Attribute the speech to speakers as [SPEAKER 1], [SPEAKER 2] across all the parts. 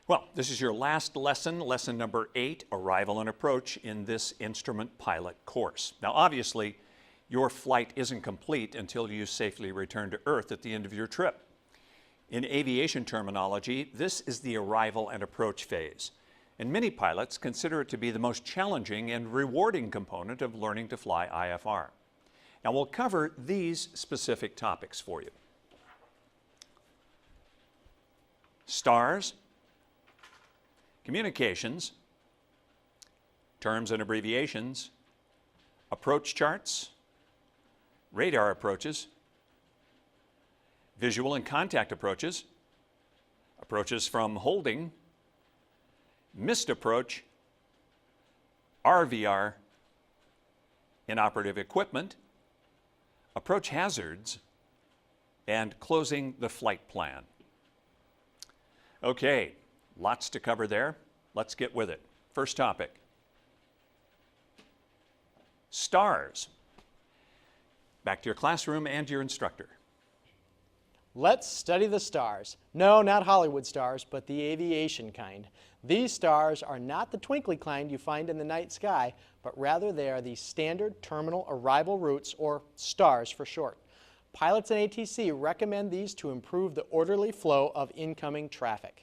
[SPEAKER 1] Well, this is your last lesson, lesson number 8, Arrival and Approach in this instrument pilot course. Now, obviously, your flight isn't complete until you safely return to Earth at the end of your trip. In aviation terminology, this is the arrival and approach phase, and many pilots consider it to be the most challenging and rewarding component of learning to fly IFR. Now, we'll cover these specific topics for you. Stars, communications, terms and abbreviations, approach charts, radar approaches, visual and contact approaches, approaches from holding, missed approach, RVR, inoperative equipment, approach hazards, and closing the flight plan. Okay, lots to cover there. Let's get with it. First topic, stars. Back to your classroom and your instructor.
[SPEAKER 2] Let's study the stars. No, not Hollywood stars, but the aviation kind. These stars are not the twinkly kind you find in the night sky, but rather they are the standard terminal arrival routes, or stars for short. Pilots and ATC recommend these to improve the orderly flow of incoming traffic.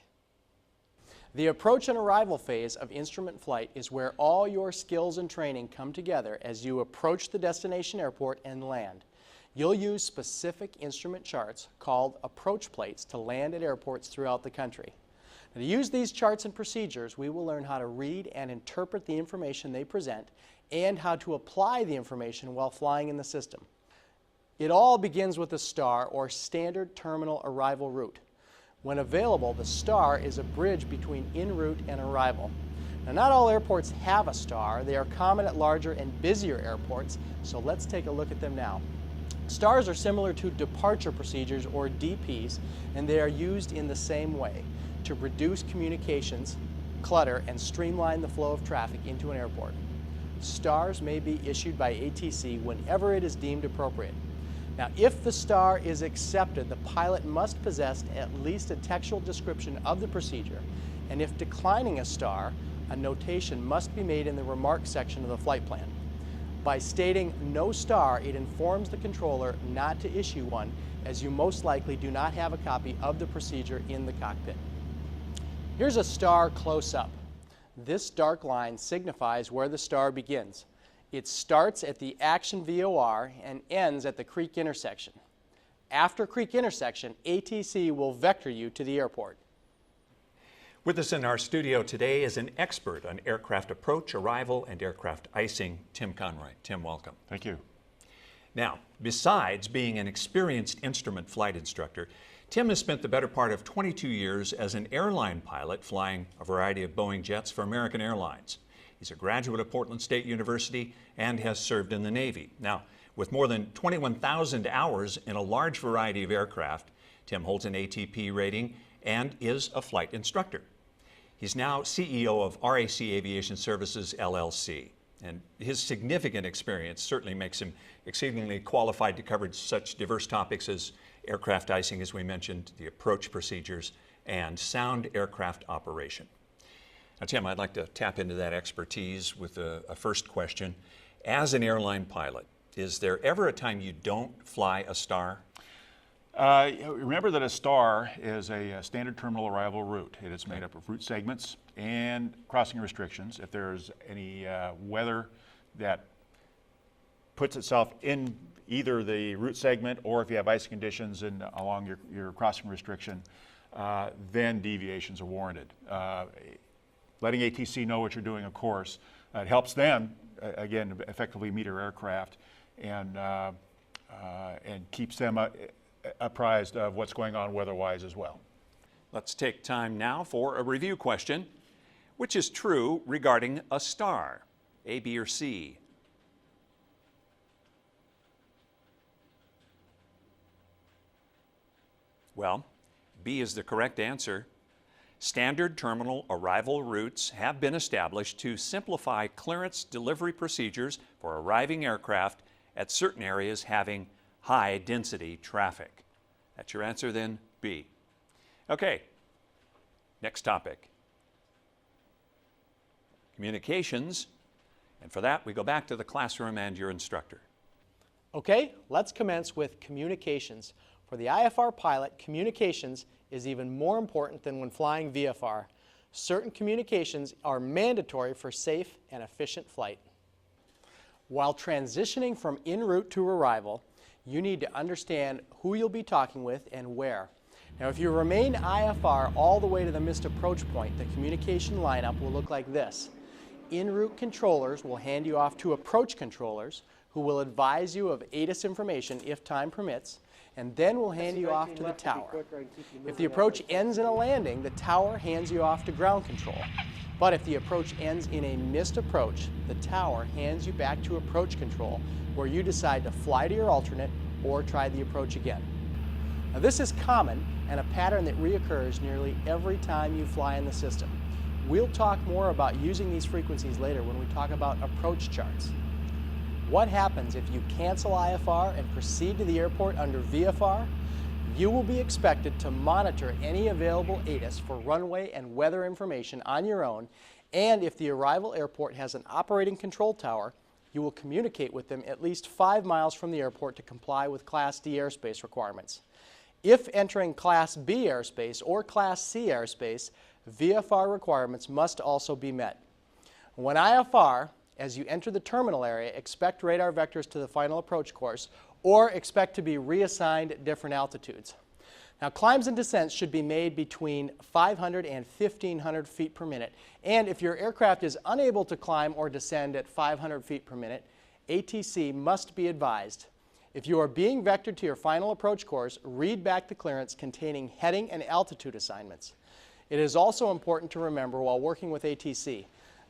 [SPEAKER 2] The approach and arrival phase of instrument flight is where all your skills and training come together as you approach the destination airport and land. You'll use specific instrument charts called approach plates to land at airports throughout the country. Now, to use these charts and procedures, we will learn how to read and interpret the information they present and how to apply the information while flying in the system. It all begins with a star, or standard terminal arrival route. When available, the star is a bridge between en route and arrival. Now, not all airports have a star. They are common at larger and busier airports, so let's take a look at them now. Stars are similar to departure procedures, or DPs, and they are used in the same way to reduce communications, clutter, and streamline the flow of traffic into an airport. Stars may be issued by ATC whenever it is deemed appropriate. Now, if the star is accepted, the pilot must possess at least a textual description of the procedure, and if declining a star, a notation must be made in the remarks section of the flight plan. By stating no star, it informs the controller not to issue one, as you most likely do not have a copy of the procedure in the cockpit. Here's a star close up. This dark line signifies where the star begins. It starts at the Action VOR and ends at the Creek intersection. After Creek intersection, ATC will vector you to the airport.
[SPEAKER 1] With us in our studio today is an expert on aircraft approach, arrival, and aircraft icing, Tim Conroy. Tim, welcome.
[SPEAKER 3] Thank you.
[SPEAKER 1] Now, besides being an experienced instrument flight instructor, Tim has spent the better part of 22 years as an airline pilot flying a variety of Boeing jets for American Airlines. He's a graduate of Portland State University and has served in the Navy. Now, with more than 21,000 hours in a large variety of aircraft, Tim holds an ATP rating and is a flight instructor. He's now CEO of RAC Aviation Services, LLC. And his significant experience certainly makes him exceedingly qualified to cover such diverse topics as aircraft icing, as we mentioned, the approach procedures, and sound aircraft operation. Now, Tim, I'd like to tap into that expertise with a first question. As an airline pilot, is there ever a time you don't fly a star?
[SPEAKER 3] Remember that a star is a standard terminal arrival route. It is made up of route segments and crossing restrictions. If there's any weather that puts itself in either the route segment, or if you have ice conditions along your crossing restriction, then deviations are warranted. Letting ATC know what you're doing, of course, it helps them, again, effectively meter aircraft and keeps them apprised of what's going on weather-wise as well.
[SPEAKER 1] Let's take time now for a review question. Which is true regarding a star, A, B, or C? Well, B is the correct answer. Standard terminal arrival routes have been established to simplify clearance delivery procedures for arriving aircraft at certain areas having high density traffic. That's your answer then, B. Okay, next topic, communications, and for that we go back to the classroom and your instructor.
[SPEAKER 2] Okay, let's commence with communications. For the IFR pilot, communications is even more important than when flying VFR. Certain communications are mandatory for safe and efficient flight. While transitioning from en route to arrival, you need to understand who you'll be talking with and where. Now, if you remain IFR all the way to the missed approach point, the communication lineup will look like this. En route controllers will hand you off to approach controllers, who will advise you of ATIS information if time permits, and then will hand you off to the tower. If the approach ends in a landing, the tower hands you off to ground control. But if the approach ends in a missed approach, the tower hands you back to approach control, where you decide to fly to your alternate or try the approach again. Now, this is common and a pattern that reoccurs nearly every time you fly in the system. We'll talk more about using these frequencies later when we talk about approach charts. What happens if you cancel IFR and proceed to the airport under VFR? You will be expected to monitor any available ATIS for runway and weather information on your own, and if the arrival airport has an operating control tower, you will communicate with them at least 5 miles from the airport to comply with Class D airspace requirements. If entering Class B airspace or Class C airspace, VFR requirements must also be met. When IFR, as you enter the terminal area, expect radar vectors to the final approach course or expect to be reassigned at different altitudes. Now, climbs and descents should be made between 500 and 1,500 feet per minute, and if your aircraft is unable to climb or descend at 500 feet per minute, ATC must be advised. If you are being vectored to your final approach course, read back the clearance containing heading and altitude assignments. It is also important to remember while working with ATC,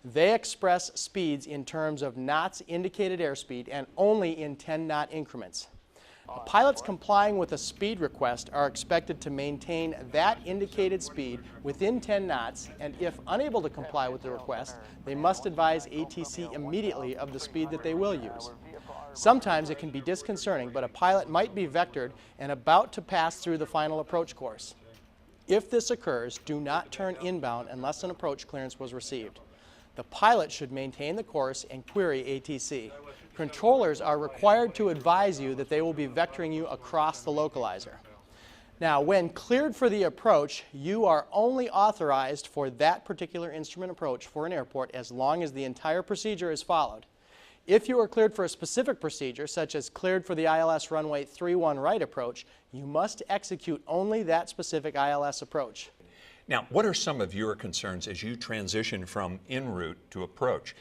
[SPEAKER 2] they express speeds in terms of knots indicated airspeed and only in 10-knot increments. Pilots complying with a speed request are expected to maintain that indicated speed within 10 knots, and if unable to comply with the request, they must advise ATC immediately of the speed that they will use. Sometimes it can be disconcerting, but a pilot might be vectored and about to pass through the final approach course. If this occurs, do not turn inbound unless an approach clearance was received. The pilot should maintain the course and query ATC. Controllers are required to advise you that they will be vectoring you across the localizer. Now, when cleared for the approach, you are only authorized for that particular instrument approach for an airport as long as the entire procedure is followed. If you are cleared for a specific procedure, such as cleared for the ILS runway 31 right approach, you must execute only that specific ILS approach.
[SPEAKER 1] Now, what are some of your concerns as you transition from en route to approach?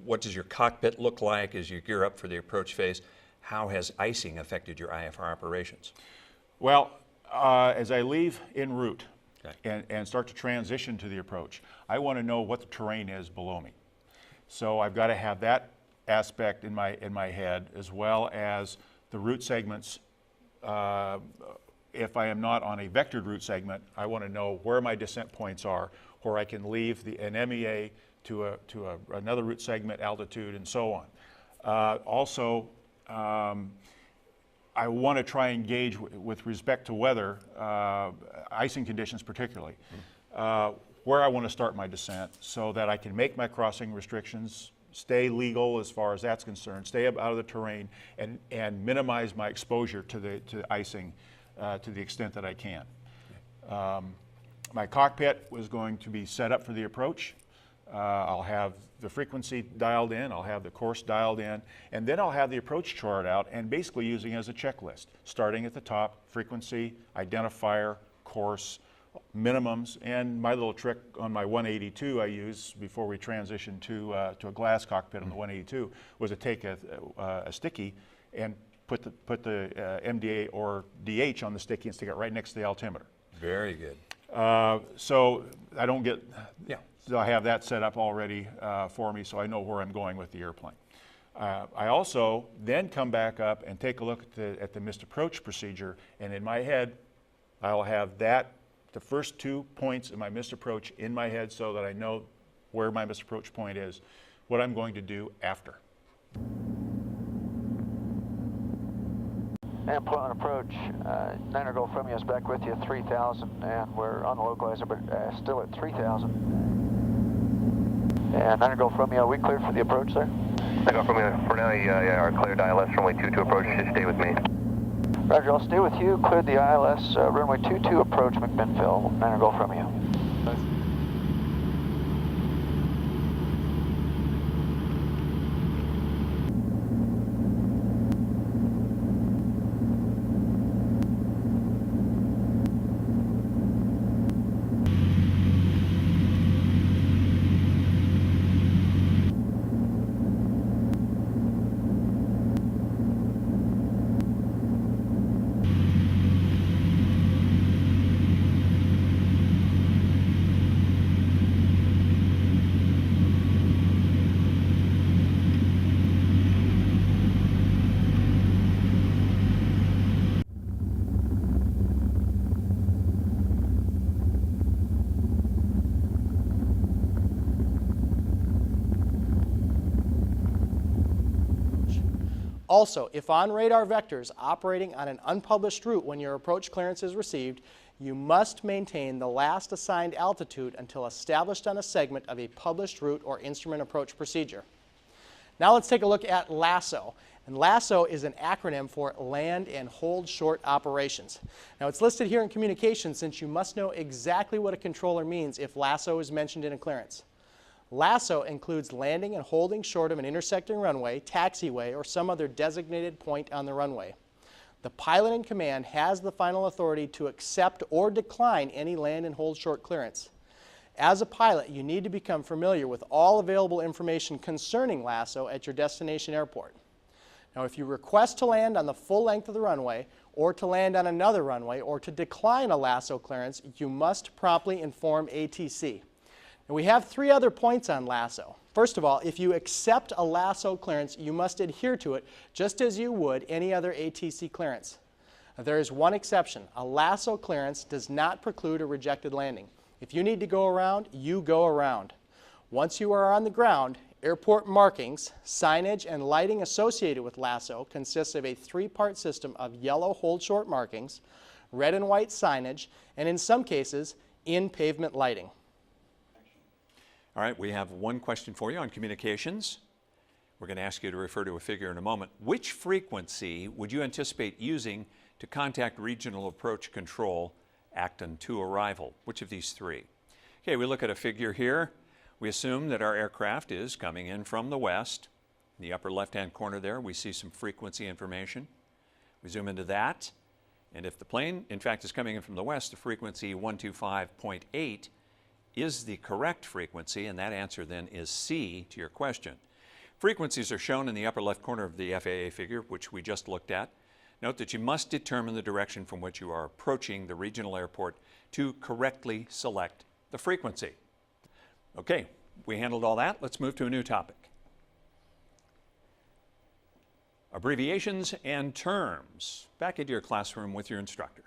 [SPEAKER 1] What does your cockpit look like as you gear up for the approach phase? How has icing affected your IFR operations?
[SPEAKER 3] Well, as I leave en route
[SPEAKER 1] Okay.
[SPEAKER 3] and start to transition to the approach, I want to know what the terrain is below me. So I've got to have that aspect in my head, as well as the route segments. If I am not on a vectored route segment, I want to know where my descent points are, where I can leave an MEA to another route segment, altitude, and so on. Also, I want to try and gauge with respect to weather, icing conditions particularly, where I want to start my descent so that I can make my crossing restrictions, stay legal as far as that's concerned, stay out of the terrain, and minimize my exposure to the icing to the extent that I can. My cockpit was going to be set up for the approach. I'll have the frequency dialed in, I'll have the course dialed in, and then I'll have the approach chart out and basically using it as a checklist, starting at the top, frequency, identifier, course, minimums, and my little trick on my 182 I use before we transition to a glass cockpit on the 182 was to take a sticky and put the MDA or DH on the sticky and stick it right next to the altimeter.
[SPEAKER 1] Very good.
[SPEAKER 3] So I don't get,
[SPEAKER 1] Yeah.
[SPEAKER 3] so I have that set up already for me so I know where I'm going with the airplane. I also then come back up and take a look at the missed approach procedure, and in my head I'll have the first 2 points in my missed approach in my head so that I know where my missed approach point is, what I'm going to do after.
[SPEAKER 4] And put on approach, Niner Golf Romeo is back with you, 3,000, and we're on the localizer, but still at 3,000. And Niner Golf Romeo, we cleared for the approach, sir?
[SPEAKER 5] Niner Golf Romeo, for now, you are cleared ILS runway 22 approach. Just stay with me.
[SPEAKER 4] Roger, I'll stay with you. Cleared the ILS, runway 22 approach, McMinnville, Niner Golf Romeo.
[SPEAKER 2] Also, if on radar vectors operating on an unpublished route when your approach clearance is received, you must maintain the last assigned altitude until established on a segment of a published route or instrument approach procedure. Now let's take a look at LASSO. And LASSO is an acronym for Land and Hold Short Operations. Now it's listed here in communications since you must know exactly what a controller means if LASSO is mentioned in a clearance. LASSO includes landing and holding short of an intersecting runway, taxiway, or some other designated point on the runway. The pilot in command has the final authority to accept or decline any land and hold short clearance. As a pilot, you need to become familiar with all available information concerning LASSO at your destination airport. Now, if you request to land on the full length of the runway, or to land on another runway, or to decline a LASSO clearance, you must promptly inform ATC. Now, we have 3 other points on LASSO. First of all, if you accept a LASSO clearance, you must adhere to it just as you would any other ATC clearance. Now, there is one exception. A LASSO clearance does not preclude a rejected landing. If you need to go around, you go around. Once you are on the ground, airport markings, signage, and lighting associated with LASSO consists of a 3-part system of yellow hold short markings, red and white signage, and in some cases, in-pavement lighting.
[SPEAKER 1] All right, we have one question for you on communications. We're going to ask you to refer to a figure in a moment. Which frequency would you anticipate using to contact Regional Approach Control Acton to arrival? Which of these 3? Okay, we look at a figure here. We assume that our aircraft is coming in from the west. In the upper left-hand corner there, we see some frequency information. We zoom into that, and if the plane, in fact, is coming in from the west, the frequency 125.8 is the correct frequency, and that answer then is C to your question. Frequencies are shown in the upper left corner of the FAA figure, which we just looked at. Note that you must determine the direction from which you are approaching the regional airport to correctly select the frequency. Okay, we handled all that. Let's move to a new topic. Abbreviations and terms. Back into your classroom with your instructor.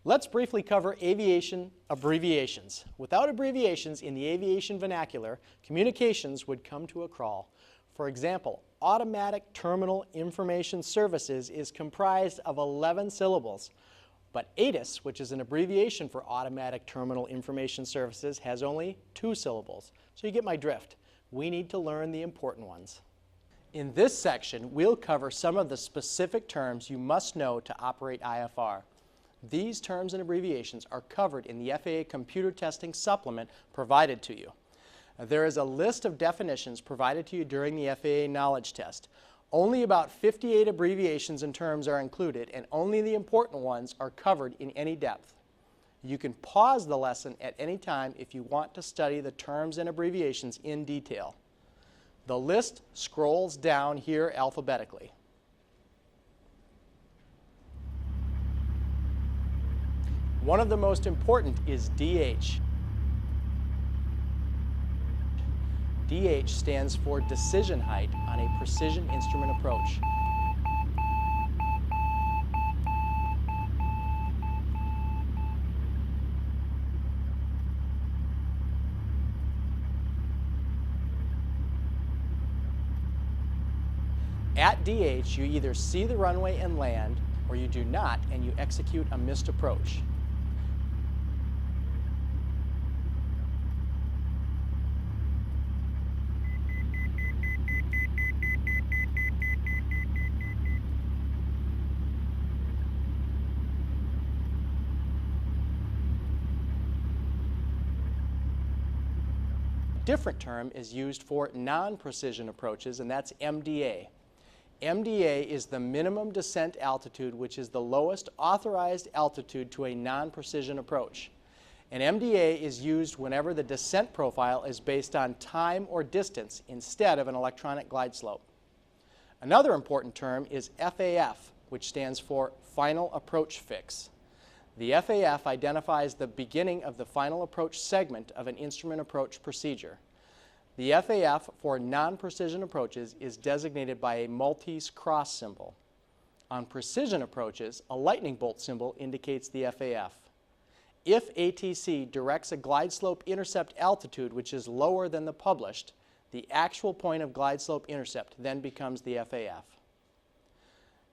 [SPEAKER 2] Let's briefly cover aviation abbreviations. Without abbreviations in the aviation vernacular, communications would come to a crawl. For example, Automatic Terminal Information Services is comprised of 11 syllables, but ATIS, which is an abbreviation for Automatic Terminal Information Services, has only 2 syllables. So you get my drift. We need to learn the important ones. In this section, we'll cover some of the specific terms you must know to operate IFR. These terms and abbreviations are covered in the FAA Computer Testing Supplement provided to you. There is a list of definitions provided to you during the FAA Knowledge Test. Only about 58 abbreviations and terms are included, and only the important ones are covered in any depth. You can pause the lesson at any time if you want to study the terms and abbreviations in detail. The list scrolls down here alphabetically. One of the most important is DH. DH stands for decision height on a precision instrument approach. At DH, you either see the runway and land, or you do not and you execute a missed approach. different term is used for non-precision approaches, and that's MDA. MDA is the minimum descent altitude, which is the lowest authorized altitude to a non-precision approach. And MDA is used whenever the descent profile is based on time or distance instead of an electronic glide slope. Another important term is FAF, which stands for Final Approach Fix. The FAF identifies the beginning of the final approach segment of an instrument approach procedure. The FAF for non-precision approaches is designated by a Maltese cross symbol. On precision approaches, a lightning bolt symbol indicates the FAF. If ATC directs a glide slope intercept altitude which is lower than the published, the actual point of glide slope intercept then becomes the FAF.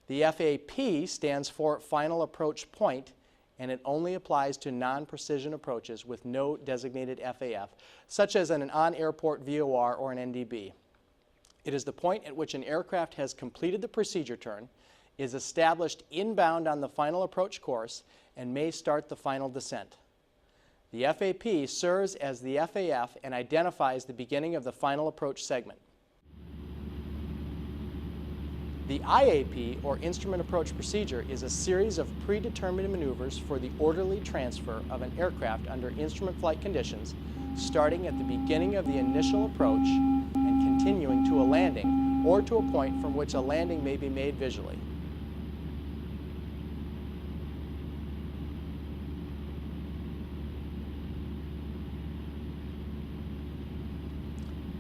[SPEAKER 2] The FAP stands for Final Approach Point, and it only applies to non-precision approaches with no designated FAF, such as an on-airport VOR or an NDB. It is the point at which an aircraft has completed the procedure turn, is established inbound on the final approach course, and may start the final descent. The FAP serves as the FAF and identifies the beginning of the final approach segment. The IAP, or Instrument Approach Procedure, is a series of predetermined maneuvers for the orderly transfer of an aircraft under instrument flight conditions, starting at the beginning of the initial approach and continuing to a landing or to a point from which a landing may be made visually.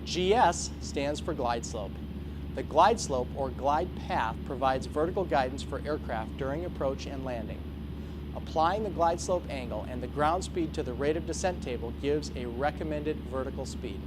[SPEAKER 2] GS stands for glide slope. The glide slope or glide path provides vertical guidance for aircraft during approach and landing. Applying the glide slope angle and the ground speed to the rate of descent table gives a recommended vertical speed.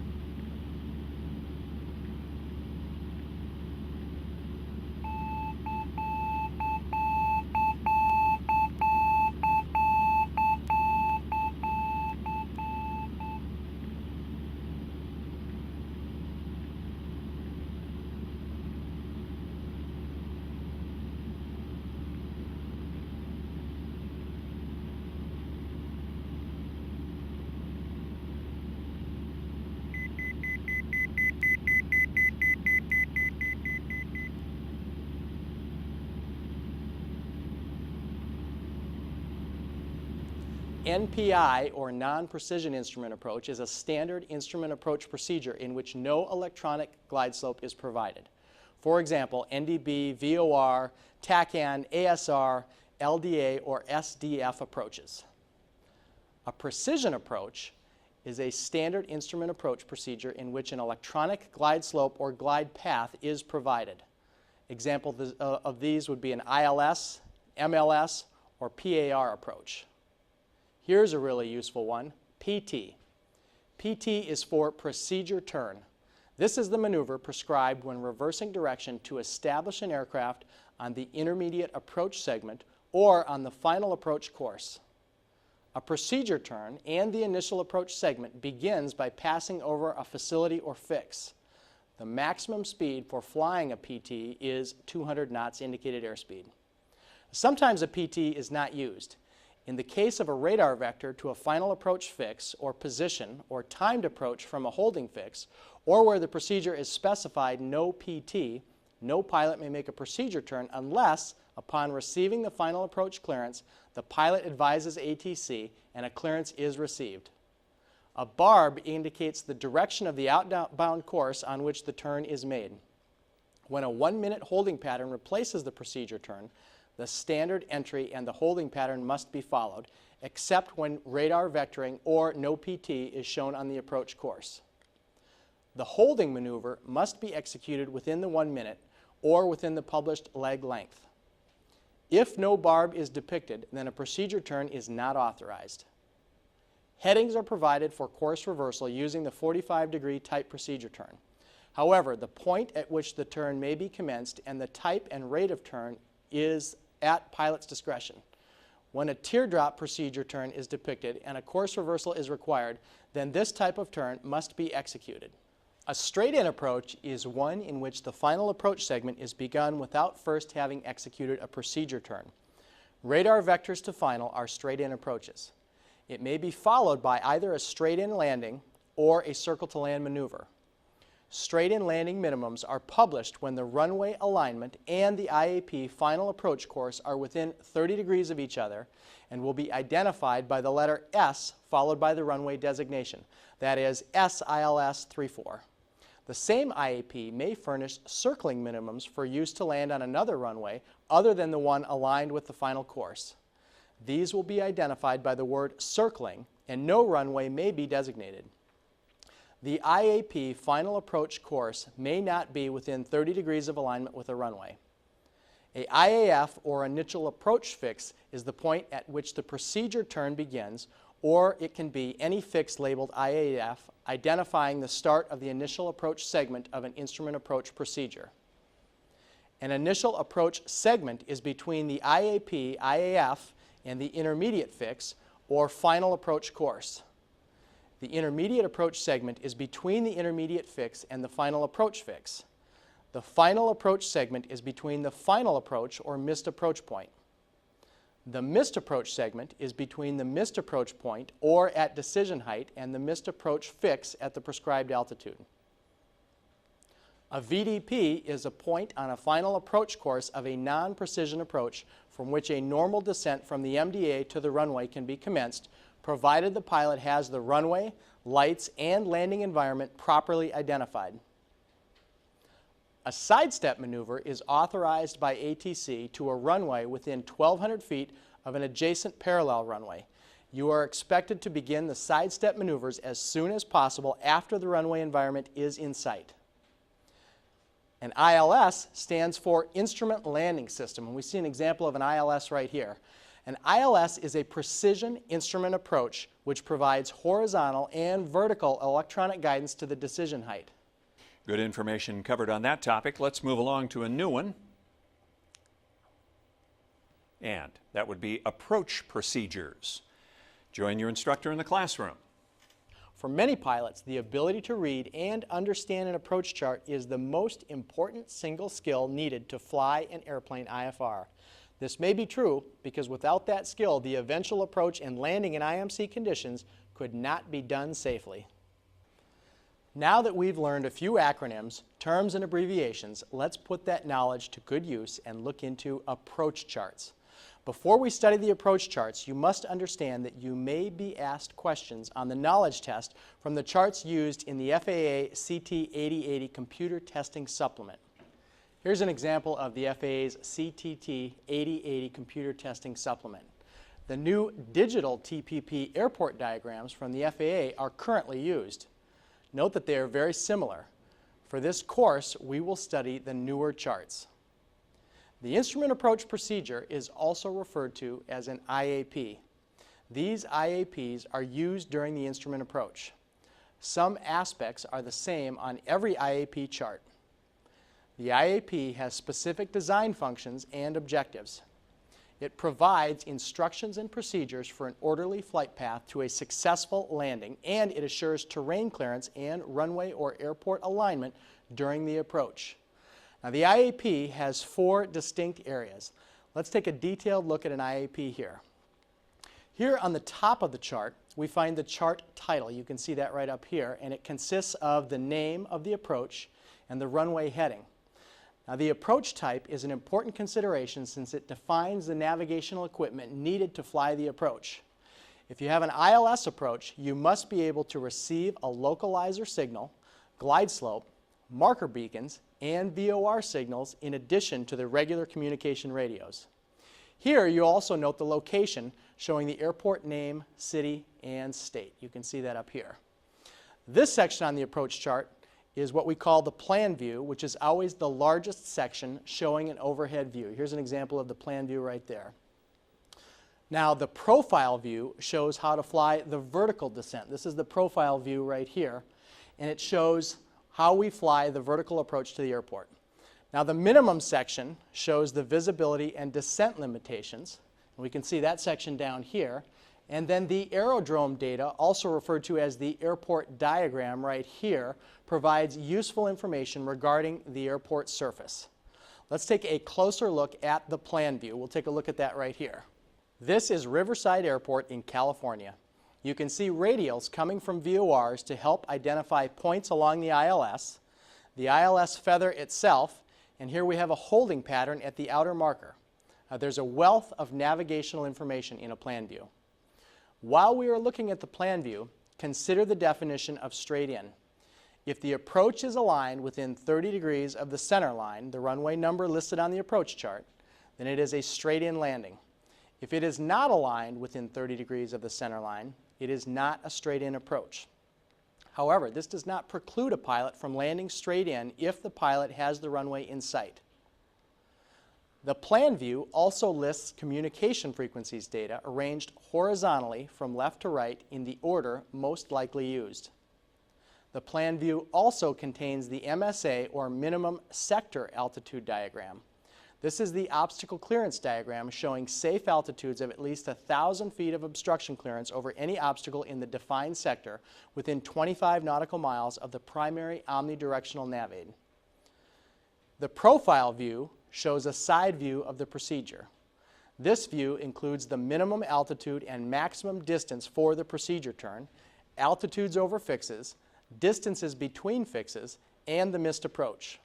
[SPEAKER 2] NPI, or non-precision instrument approach, is a standard instrument approach procedure in which no electronic glide slope is provided. For example, NDB, VOR, TACAN, ASR, LDA, or SDF approaches. A precision approach is a standard instrument approach procedure in which an electronic glide slope or glide path is provided. Examples of these would be an ILS, MLS, or PAR approach. Here's a really useful one, PT. PT is for procedure turn. This is the maneuver prescribed when reversing direction to establish an aircraft on the intermediate approach segment or on the final approach course. A procedure turn and the initial approach segment begins by passing over a facility or fix. The maximum speed for flying a PT is 200 knots indicated airspeed. Sometimes a PT is not used. In the case of a radar vector to a final approach fix or position or timed approach from a holding fix, or where the procedure is specified no PT, no pilot may make a procedure turn unless, upon receiving the final approach clearance, the pilot advises ATC and a clearance is received. A barb indicates the direction of the outbound course on which the turn is made. When a 1-minute holding pattern replaces the procedure turn, the standard entry and the holding pattern must be followed, except when radar vectoring or no PT is shown on the approach course. The holding maneuver must be executed within the 1 minute or within the published leg length. If no barb is depicted, then a procedure turn is not authorized. Headings are provided for course reversal using the 45-degree type procedure turn. However, the point at which the turn may be commenced and the type and rate of turn is at pilot's discretion. When a teardrop procedure turn is depicted and a course reversal is required, then this type of turn must be executed. A straight-in approach is one in which the final approach segment is begun without first having executed a procedure turn. Radar vectors to final are straight-in approaches. It may be followed by either a straight-in landing or a circle-to-land maneuver. Straight-in landing minimums are published when the runway alignment and the IAP final approach course are within 30 degrees of each other and will be identified by the letter S followed by the runway designation, that is SILS 34. The same IAP may furnish circling minimums for use to land on another runway other than the one aligned with the final course. These will be identified by the word circling, and no runway may be designated. The IAP final approach course may not be within 30 degrees of alignment with a runway. A IAF, or initial approach fix, is the point at which the procedure turn begins, or it can be any fix labeled IAF, identifying the start of the initial approach segment of an instrument approach procedure. An initial approach segment is between the IAP, IAF, and the intermediate fix, or final approach course. The intermediate approach segment is between the intermediate fix and the final approach fix. The final approach segment is between the final approach or missed approach point. The missed approach segment is between the missed approach point or at decision height and the missed approach fix at the prescribed altitude. A VDP is a point on a final approach course of a non-precision approach from which a normal descent from the MDA to the runway can be commenced, provided the pilot has the runway, lights, and landing environment properly identified. A sidestep maneuver is authorized by ATC to a runway within 1,200 feet of an adjacent parallel runway. You are expected to begin the sidestep maneuvers as soon as possible after the runway environment is in sight. An ILS stands for Instrument Landing System, and we see an example of an ILS right here. An ILS is a precision instrument approach which provides horizontal and vertical electronic guidance to the decision height.
[SPEAKER 1] Good information covered on that topic. Let's move along to a new one. And that would be approach procedures. Join your instructor in the classroom.
[SPEAKER 2] For many pilots, the ability to read and understand an approach chart is the most important single skill needed to fly an airplane IFR. This may be true because without that skill, the eventual approach and landing in IMC conditions could not be done safely. Now that we've learned a few acronyms, terms, and abbreviations, let's put that knowledge to good use and look into approach charts. Before we study the approach charts, you must understand that you may be asked questions on the knowledge test from the charts used in the FAA CT 8080 computer testing supplement. Here's an example of the FAA's CTT 8080 computer testing supplement. The new digital TPP airport diagrams from the FAA are currently used. Note that they are very similar. For this course, we will study the newer charts. The instrument approach procedure is also referred to as an IAP. These IAPs are used during the instrument approach. Some aspects are the same on every IAP chart. The IAP has specific design functions and objectives. It provides instructions and procedures for an orderly flight path to a successful landing, and it assures terrain clearance and runway or airport alignment during the approach. Now, the IAP has 4 distinct areas. Let's take a detailed look at an IAP here. Here on the top of the chart, we find the chart title. You can see that right up here, and it consists of the name of the approach and the runway heading. Now, the approach type is an important consideration since it defines the navigational equipment needed to fly the approach. If you have an ILS approach, you must be able to receive a localizer signal, glide slope, marker beacons, and VOR signals in addition to the regular communication radios. Here, you also note the location showing the airport name, city, and state. You can see that up here. This section on the approach chart is what we call the plan view, which is always the largest section showing an overhead view. Here's an example of the plan view right there. Now, the profile view shows how to fly the vertical descent. This is the profile view right here, and it shows how we fly the vertical approach to the airport. Now, the minimum section shows the visibility and descent limitations. We can see that section down here. And then the aerodrome data, also referred to as the airport diagram right here, provides useful information regarding the airport surface. Let's take a closer look at the plan view. We'll take a look at that right here. This is Riverside Airport in California. You can see radials coming from VORs to help identify points along the ILS feather itself, and here we have a holding pattern at the outer marker. There's a wealth of navigational information in a plan view. While we are looking at the plan view, consider the definition of straight in. If the approach is aligned within 30 degrees of the center line, the runway number listed on the approach chart, then it is a straight in landing. If it is not aligned within 30 degrees of the center line, it is not a straight in approach. However, this does not preclude a pilot from landing straight in if the pilot has the runway in sight. The plan view also lists communication frequencies data arranged horizontally from left to right in the order most likely used. The plan view also contains the MSA, or minimum sector altitude diagram. This is the obstacle clearance diagram showing safe altitudes of at least 1,000 feet of obstruction clearance over any obstacle in the defined sector within 25 nautical miles of the primary omnidirectional nav aid. The profile view shows a side view of the procedure. This view includes the minimum altitude and maximum distance for the procedure turn, altitudes over fixes, distances between fixes, and the missed approach.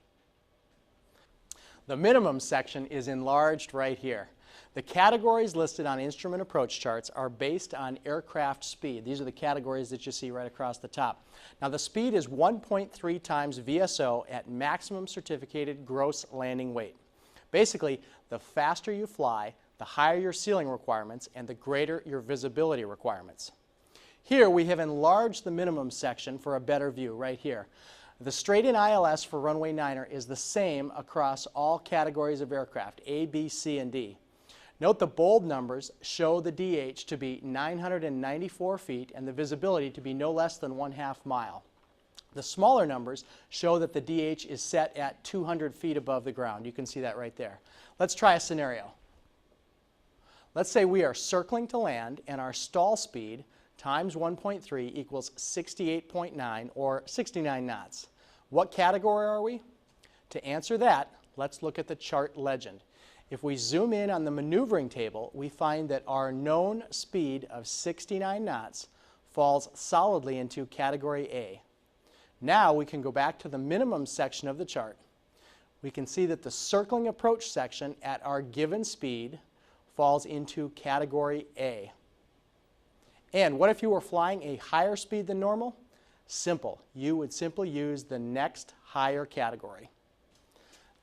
[SPEAKER 2] The minimum section is enlarged right here. The categories listed on instrument approach charts are based on aircraft speed. These are the categories that you see right across the top. Now the speed is 1.3 times VSO at maximum certificated gross landing weight. Basically, the faster you fly, the higher your ceiling requirements and the greater your visibility requirements. Here we have enlarged the minimum section for a better view right here. The straight-in ILS for runway 9er is the same across all categories of aircraft, A, B, C, and D. Note the bold numbers show the DH to be 994 feet and the visibility to be no less than 1/2 mile. The smaller numbers show that the DH is set at 200 feet above the ground. You can see that right there. Let's try a scenario. Let's say we are circling to land and our stall speed times 1.3 equals 68.9 or 69 knots. What category are we? To answer that, let's look at the chart legend. If we zoom in on the maneuvering table, we find that our known speed of 69 knots falls solidly into category A. Now we can go back to the minimum section of the chart. We can see that the circling approach section at our given speed falls into category A. And what if you were flying a higher speed than normal? Simple. You would simply use the next higher category.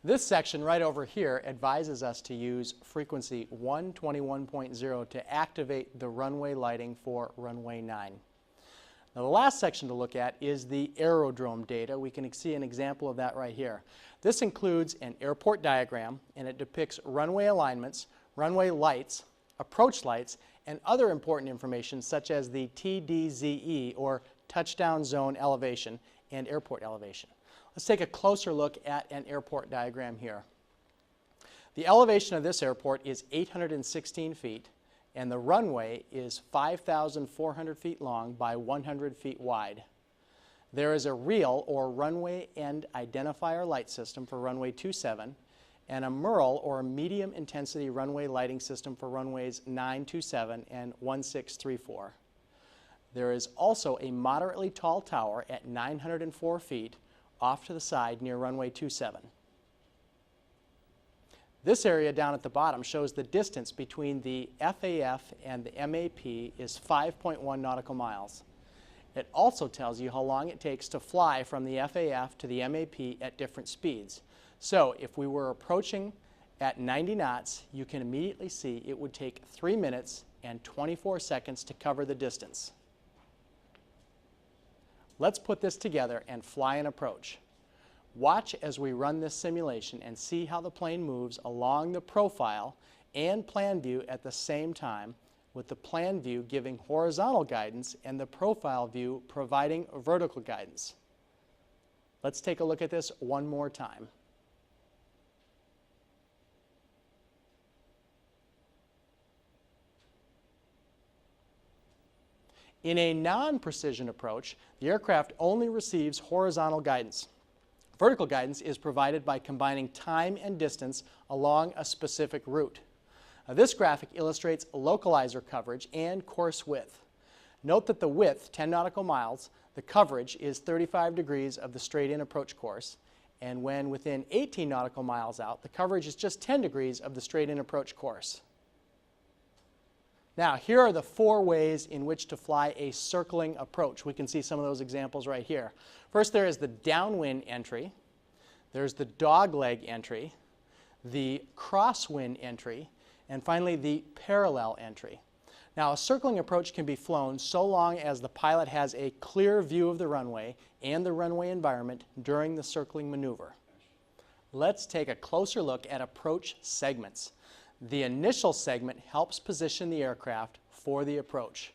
[SPEAKER 2] This section right over here advises us to use frequency 121.0 to activate the runway lighting for runway 9. Now the last section to look at is the aerodrome data. We can see an example of that right here. This includes an airport diagram and it depicts runway alignments, runway lights, approach lights, and other important information such as the TDZE, or touchdown zone elevation, and airport elevation. Let's take a closer look at an airport diagram here. The elevation of this airport is 816 feet, and the runway is 5,400 feet long by 100 feet wide. There is a real, or runway end identifier light system for runway 27, and a MERL, or medium intensity runway lighting system for runways 927 and 1634. There is also a moderately tall tower at 904 feet off to the side near runway 27. This area down at the bottom shows the distance between the FAF and the MAP is 5.1 nautical miles. It also tells you how long it takes to fly from the FAF to the MAP at different speeds. So if we were approaching at 90 knots, you can immediately see it would take 3 minutes and 24 seconds to cover the distance. Let's put this together and fly an approach. Watch as we run this simulation and see how the plane moves along the profile and plan view at the same time, with the plan view giving horizontal guidance and the profile view providing vertical guidance. Let's take a look at this one more time. In a non-precision approach, the aircraft only receives horizontal guidance. Vertical guidance is provided by combining time and distance along a specific route. This graphic illustrates localizer coverage and course width. Note that the width, 10 nautical miles, the coverage is 35 degrees of the straight-in approach course, and when within 18 nautical miles out, the coverage is just 10 degrees of the straight-in approach course. Now, here are the 4 ways in which to fly a circling approach. We can see some of those examples right here. First, there is the downwind entry, there's the dogleg entry, the crosswind entry, and finally the parallel entry. Now, a circling approach can be flown so long as the pilot has a clear view of the runway and the runway environment during the circling maneuver. Let's take a closer look at approach segments. The initial segment helps position the aircraft for the approach.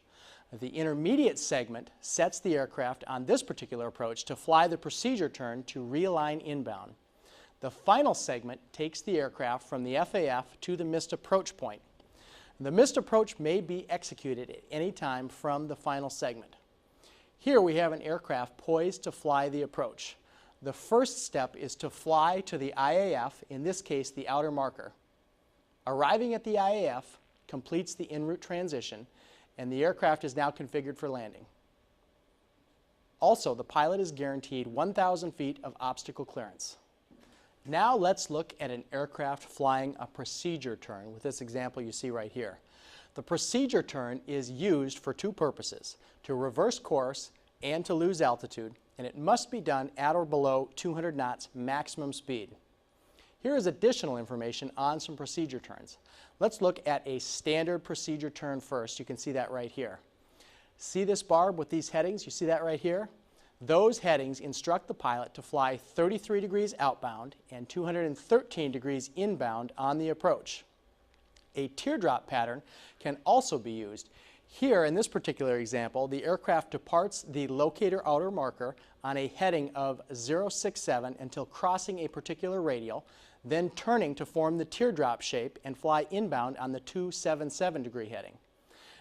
[SPEAKER 2] The intermediate segment sets the aircraft on this particular approach to fly the procedure turn to realign inbound. The final segment takes the aircraft from the FAF to the missed approach point. The missed approach may be executed at any time from the final segment. Here we have an aircraft poised to fly the approach. The first step is to fly to the IAF, in this case the outer marker. Arriving at the IAF completes the en route transition, and the aircraft is now configured for landing. Also, the pilot is guaranteed 1,000 feet of obstacle clearance. Now let's look at an aircraft flying a procedure turn with this example you see right here. The procedure turn is used for 2 purposes, to reverse course and to lose altitude, and it must be done at or below 200 knots maximum speed. Here is additional information on some procedure turns. Let's look at a standard procedure turn first. You can see that right here. See this barb with these headings? You see that right here? Those headings instruct the pilot to fly 33 degrees outbound and 213 degrees inbound on the approach. A teardrop pattern can also be used. Here, in this particular example, the aircraft departs the locator outer marker on a heading of 067 until crossing a particular radial, then turning to form the teardrop shape and fly inbound on the 277 degree heading.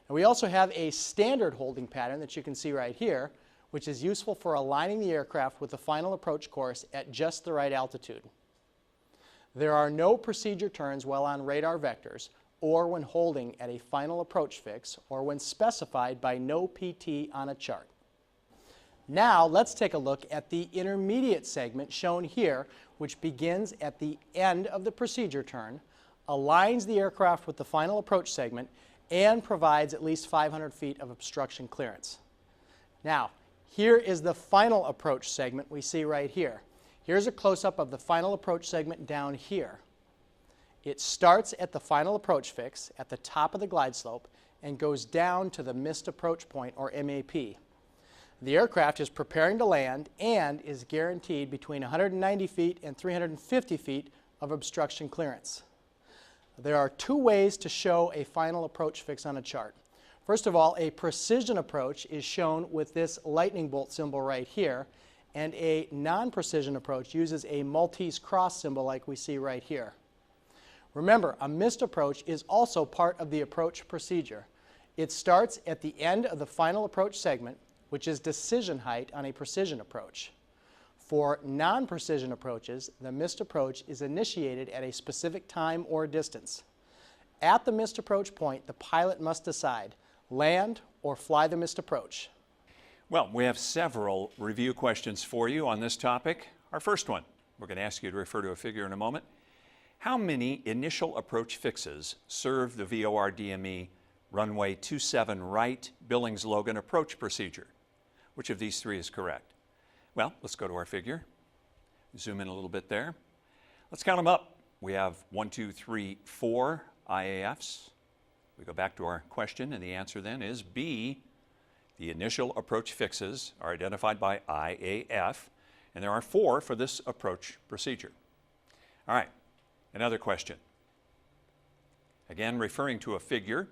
[SPEAKER 2] Now, we also have a standard holding pattern that you can see right here, which is useful for aligning the aircraft with the final approach course at just the right altitude. There are no procedure turns while on radar vectors, or when holding at a final approach fix, or when specified by no PT on a chart. Now let's take a look at the intermediate segment shown here, which begins at the end of the procedure turn, aligns the aircraft with the final approach segment, and provides at least 500 feet of obstruction clearance. Now, here is the final approach segment we see right here. Here's a close-up of the final approach segment down here. It starts at the final approach fix at the top of the glide slope and goes down to the missed approach point, or MAP. The aircraft is preparing to land and is guaranteed between 190 feet and 350 feet of obstruction clearance. There are 2 ways to show a final approach fix on a chart. First of all, a precision approach is shown with this lightning bolt symbol right here, and a non-precision approach uses a Maltese cross symbol like we see right here. Remember, a missed approach is also part of the approach procedure. It starts at the end of the final approach segment, which is decision height on a precision approach. For non-precision approaches, the missed approach is initiated at a specific time or distance. At the missed approach point, the pilot must decide, land or fly the missed approach.
[SPEAKER 1] Well, we have several review questions for you on this topic. Our first one, we're going to ask you to refer to a figure in a moment. How many initial approach fixes serve the VOR DME runway 27 right Billings Logan approach procedure? Which of these 3 is correct? Well, let's go to our figure. Zoom in a little bit there. Let's count them up. We have 1, 2, 3, 4 IAFs. We go back to our question, and the answer then is B. The initial approach fixes are identified by IAF, and there are 4 for this approach procedure. All right, another question. Again, referring to a figure,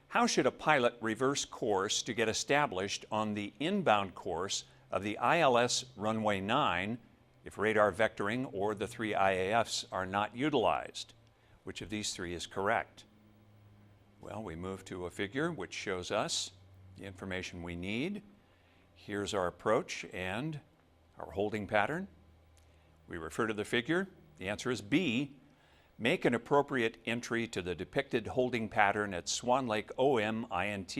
[SPEAKER 1] how should a pilot reverse course to get established on the inbound course of the ILS runway 9 if radar vectoring or the 3 IAFs are not utilized? Which of these 3 is correct? Well, we move to a figure which shows us the information we need. Here's our approach and our holding pattern. We refer to the figure. The answer is B. Make an appropriate entry to the depicted holding pattern at Swan Lake OM INT.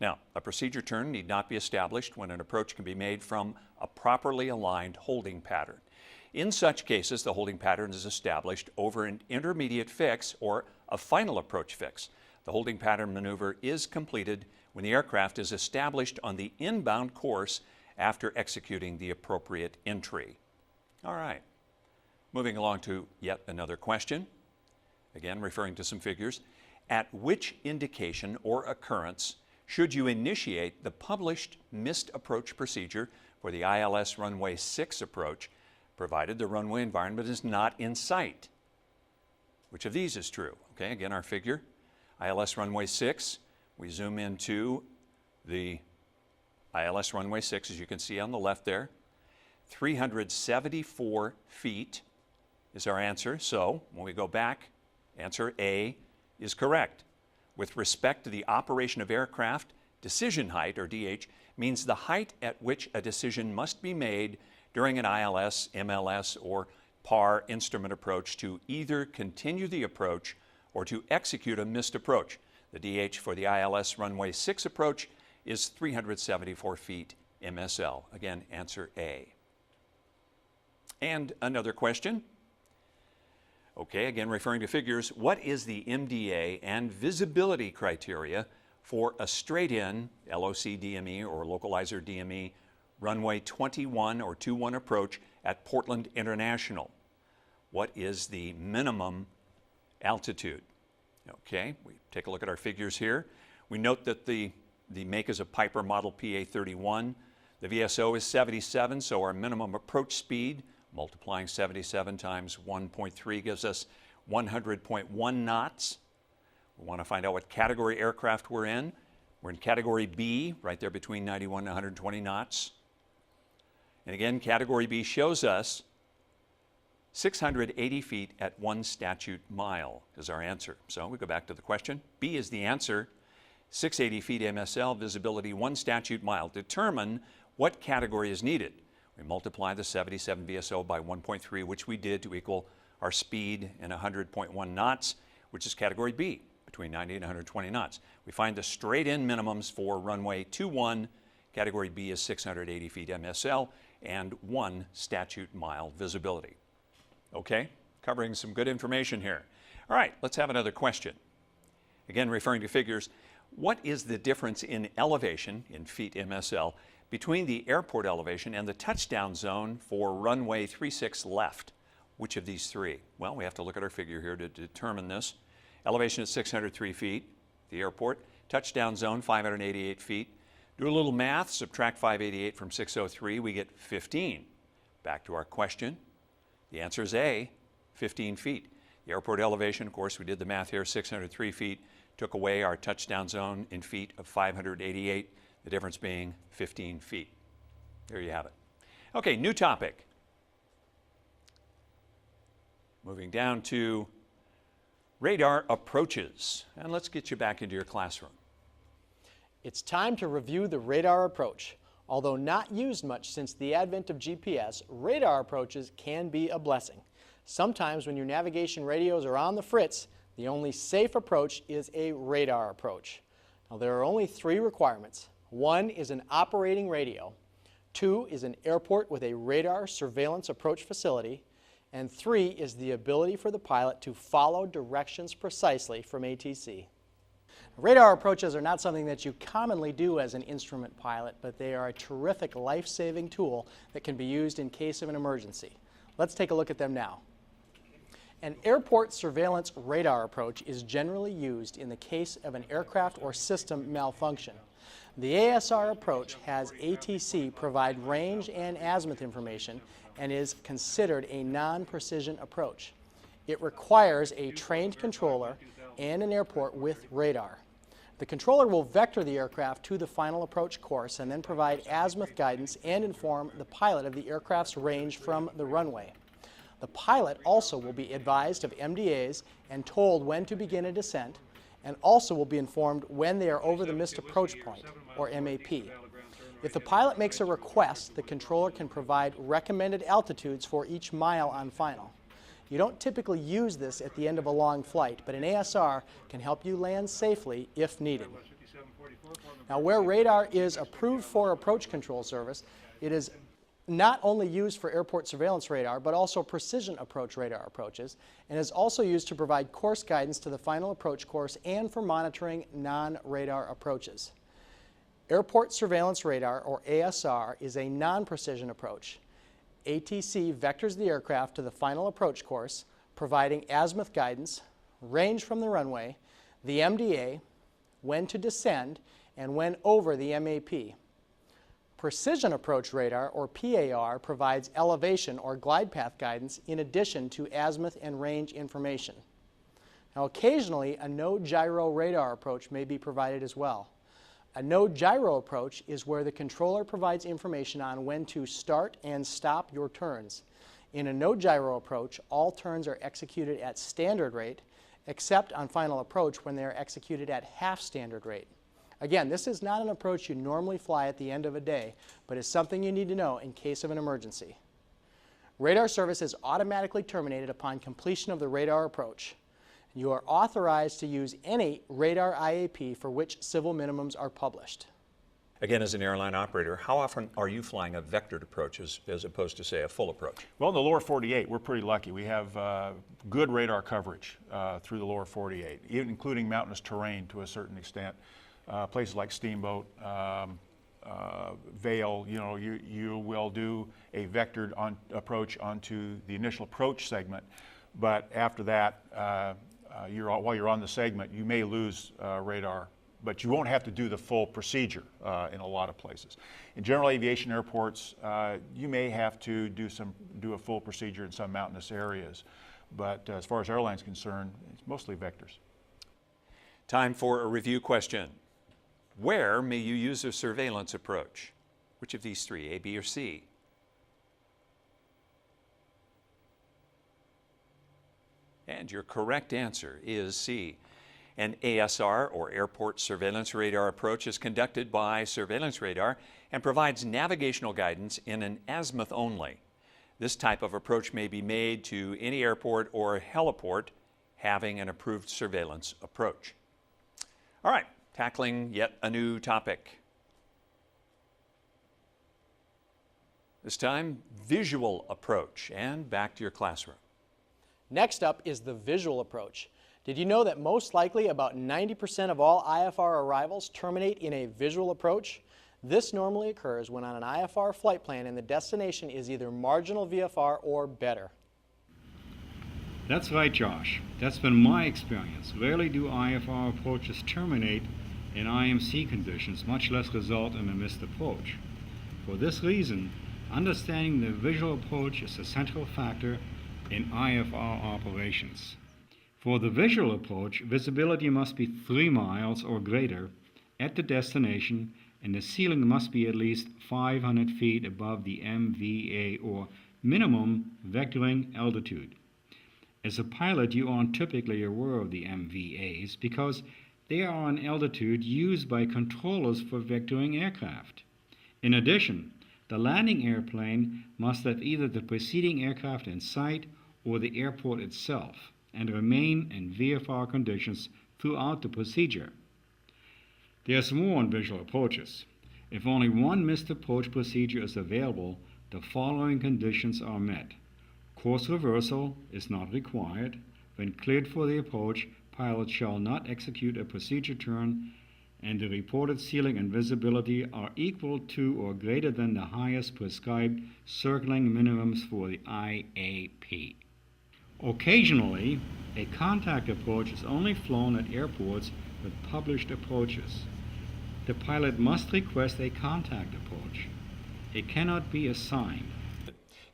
[SPEAKER 1] Now, a procedure turn need not be established when an approach can be made from a properly aligned holding pattern. In such cases, the holding pattern is established over an intermediate fix or a final approach fix. The holding pattern maneuver is completed when the aircraft is established on the inbound course after executing the appropriate entry. All right, moving along to yet another question. Again, referring to some figures. At which indication or occurrence should you initiate the published missed approach procedure for the ILS runway 6 approach, provided the runway environment is not in sight? Which of these is true? Okay, again, our figure, ILS runway 6. We zoom into the ILS runway 6, as you can see on the left there. 374 feet is our answer. So when we go back, answer A is correct. With respect to the operation of aircraft, decision height, or DH, means the height at which a decision must be made during an ILS, MLS, or PAR instrument approach to either continue the approach or to execute a missed approach. The DH for the ILS runway 6 approach is 374 feet MSL. Again, answer A. And another question. Okay, again, referring to figures, what is the MDA and visibility criteria for a straight-in LOC DME or localizer DME runway 21 or 21 approach at Portland International? What is the minimum altitude? Okay, we take a look at our figures here. We note that the make is a Piper Model PA31. The VSO is 77, so our minimum approach speed, multiplying 77 times 1.3 gives us 100.1 knots. We want to find out what category aircraft we're in. We're in category B, right there between 91 and 120 knots. And again, category B shows us 680 feet at 1 statute mile is our answer. So we go back to the question. B is the answer. 680 feet MSL, visibility 1 statute mile. Determine what category is needed. We multiply the 77 VSO by 1.3, which we did to equal our speed in 100.1 knots, which is category B, between 90 and 120 knots. We find the straight-in minimums for runway 21. Category B is 680 feet MSL and 1 statute mile visibility. Okay, covering some good information here. All right, let's have another question. Again, referring to figures, what is the difference in elevation, in feet MSL, between the airport elevation and the touchdown zone for runway 36 left? Which of these three? Well, we have to look at our figure here to determine this. Elevation is 603 feet, the airport. Touchdown zone, 588 feet. Do a little math, subtract 588 from 603, we get 15. Back to our question. The answer is A, 15 feet. The airport elevation, of course, we did the math here, 603 feet, took away our touchdown zone in feet of 588, the difference being 15 feet. There you have it. Okay, new topic. Moving down to radar approaches. And let's get you back into your classroom.
[SPEAKER 2] It's time to review the radar approach. Although not used much since the advent of GPS, radar approaches can be a blessing. Sometimes when your navigation radios are on the fritz, the only safe approach is a radar approach. Now there are only 3 requirements. 1 is an operating radio, 2 is an airport with a radar surveillance approach facility, and 3 is the ability for the pilot to follow directions precisely from ATC. Radar approaches are not something that you commonly do as an instrument pilot, but they are a terrific life-saving tool that can be used in case of an emergency. Let's take a look at them now. An airport surveillance radar approach is generally used in the case of an aircraft or system malfunction. The ASR approach has ATC provide range and azimuth information and is considered a non-precision approach. It requires a trained controller and an airport with radar. The controller will vector the aircraft to the final approach course and then provide azimuth guidance and inform the pilot of the aircraft's range from the runway. The pilot also will be advised of MDAs and told when to begin a descent, and also will be informed when they are over the missed approach point, or MAP. If the pilot makes a request, the controller can provide recommended altitudes for each mile on final. You don't typically use this at the end of a long flight, but an ASR can help you land safely if needed. Now, where radar is approved for approach control service, it is not only used for airport surveillance radar, but also precision approach radar approaches, and is also used to provide course guidance to the final approach course and for monitoring non-radar approaches. Airport surveillance radar, or ASR, is a non-precision approach. ATC vectors the aircraft to the final approach course, providing azimuth guidance, range from the runway, the MDA, when to descend, and when over the MAP. Precision approach radar, or PAR, provides elevation or glide path guidance in addition to azimuth and range information. Now, occasionally, a no gyro radar approach may be provided as well. A no gyro approach is where the controller provides information on when to start and stop your turns. In a no gyro approach, all turns are executed at standard rate, except on final approach when they are executed at half standard rate. Again, this is not an approach you normally fly at the end of a day, but is something you need to know in case of an emergency. Radar service is automatically terminated upon completion of the radar approach. You are authorized to use any radar IAP for which civil minimums are published.
[SPEAKER 1] Again, as an airline operator, how often are you flying a vectored approach as opposed to, say, a full approach?
[SPEAKER 3] Well, in the lower 48, we're pretty lucky. We have good radar coverage through the lower 48, even including mountainous terrain to a certain extent. Places like Steamboat, Vail, you will do a vectored approach onto the initial approach segment, but after that, while you're on the segment, you may lose radar, but you won't have to do the full procedure in a lot of places. In general aviation airports, you may have to do a full procedure in some mountainous areas, but as far as airlines concerned, it's mostly vectors.
[SPEAKER 1] Time for a review question. Where may you use a surveillance approach? Which of these three, A, B, or C? And your correct answer is C. An ASR, or Airport Surveillance Radar approach, is conducted by surveillance radar and provides navigational guidance in an azimuth only. This type of approach may be made to any airport or heliport having an approved surveillance approach. All right, tackling yet a new topic. This time, visual approach, and back to your classroom.
[SPEAKER 2] Next up is the visual approach. Did you know that most likely about 90% of all IFR arrivals terminate in a visual approach? This normally occurs when on an IFR flight plan and the destination is either marginal VFR or better.
[SPEAKER 6] That's right, Josh. That's been my experience. Rarely do IFR approaches terminate in IMC conditions, much less result in a missed approach. For this reason, understanding the visual approach is a central factor in IFR operations. For the visual approach, visibility must be 3 miles or greater at the destination, and the ceiling must be at least 500 feet above the MVA, or minimum vectoring altitude. As a pilot, you aren't typically aware of the MVAs because they are an altitude used by controllers for vectoring aircraft. In addition, the landing airplane must have either the preceding aircraft in sight or the airport itself and remain in VFR conditions throughout the procedure. There's more on visual approaches. If only one missed approach procedure is available, the following conditions are met. Course reversal is not required. When cleared for the approach, pilots shall not execute a procedure turn, and the reported ceiling and visibility are equal to or greater than the highest prescribed circling minimums for the IAP. Occasionally, a contact approach is only flown at airports with published approaches. The pilot must request a contact approach. It cannot be assigned.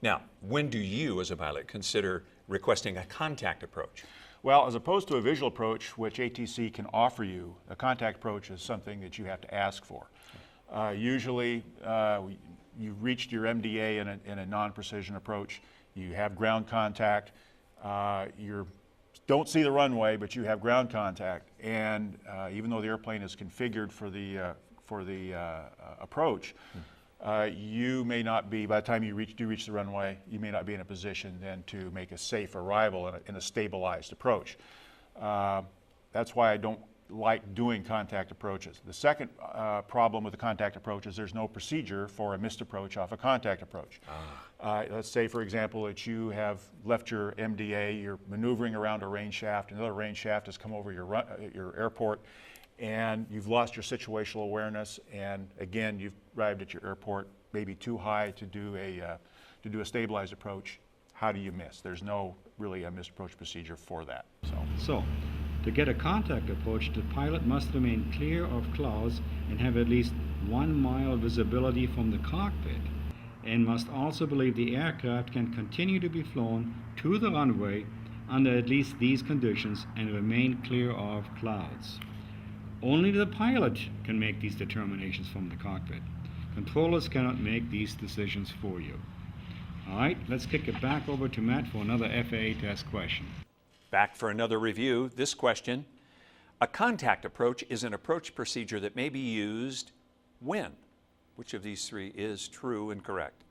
[SPEAKER 1] Now, when do you, as a pilot, consider requesting a contact approach?
[SPEAKER 3] Well, as opposed to a visual approach, which ATC can offer you, a contact approach is something that you have to ask for. Usually, you've reached your MDA in a non-precision approach. You have ground contact. You don't see the runway, but you have ground contact. And even though the airplane is configured for the approach, you may not be, by the time you reach the runway, you may not be in a position then to make a safe arrival in a stabilized approach. That's why I don't like doing contact approaches. The second problem with the contact approach is there's no procedure for a missed approach off a contact approach. Let's say, for example, that you have left your MDA, you're maneuvering around a range shaft, another range shaft has come over your airport, and you've lost your situational awareness, and again, you've arrived at your airport maybe too high to do a stabilized approach. How do you miss? There's no really a missed approach procedure for that.
[SPEAKER 6] So, to get a contact approach, the pilot must remain clear of clouds and have at least 1 mile visibility from the cockpit, and must also believe the aircraft can continue to be flown to the runway under at least these conditions and remain clear of clouds. Only the pilot can make these determinations from the cockpit. Controllers cannot make these decisions for you. All right, let's kick it back over to Matt for another FAA test question.
[SPEAKER 1] Back for another review. This question: a contact approach is an approach procedure that may be used when? Which of these three is true and correct?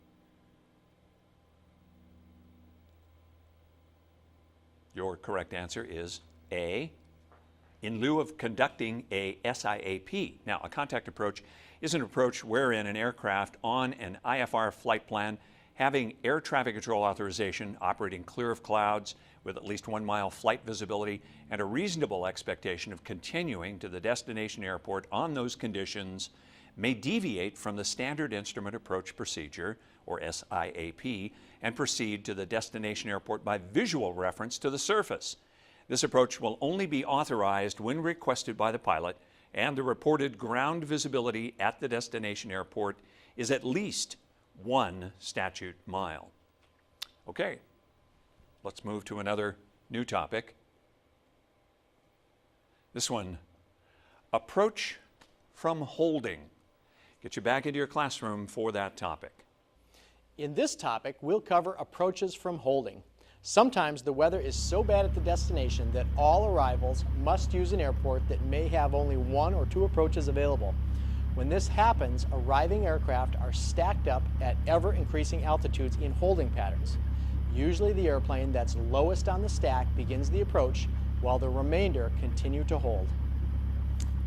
[SPEAKER 1] Your correct answer is A, in lieu of conducting a SIAP. Now, a contact approach is an approach wherein an aircraft on an IFR flight plan having air traffic control authorization, operating clear of clouds with at least 1 mile flight visibility and a reasonable expectation of continuing to the destination airport on those conditions, may deviate from the standard instrument approach procedure, or SIAP, and proceed to the destination airport by visual reference to the surface. This approach will only be authorized when requested by the pilot, and the reported ground visibility at the destination airport is at least 1 statute mile. Okay, let's move to another new topic. This one, approach from holding. Get you back into your classroom for that topic.
[SPEAKER 2] In this topic, we'll cover approaches from holding. Sometimes the weather is so bad at the destination that all arrivals must use an airport that may have only 1 or 2 approaches available. When this happens, arriving aircraft are stacked up at ever-increasing altitudes in holding patterns. Usually the airplane that's lowest on the stack begins the approach, while the remainder continue to hold.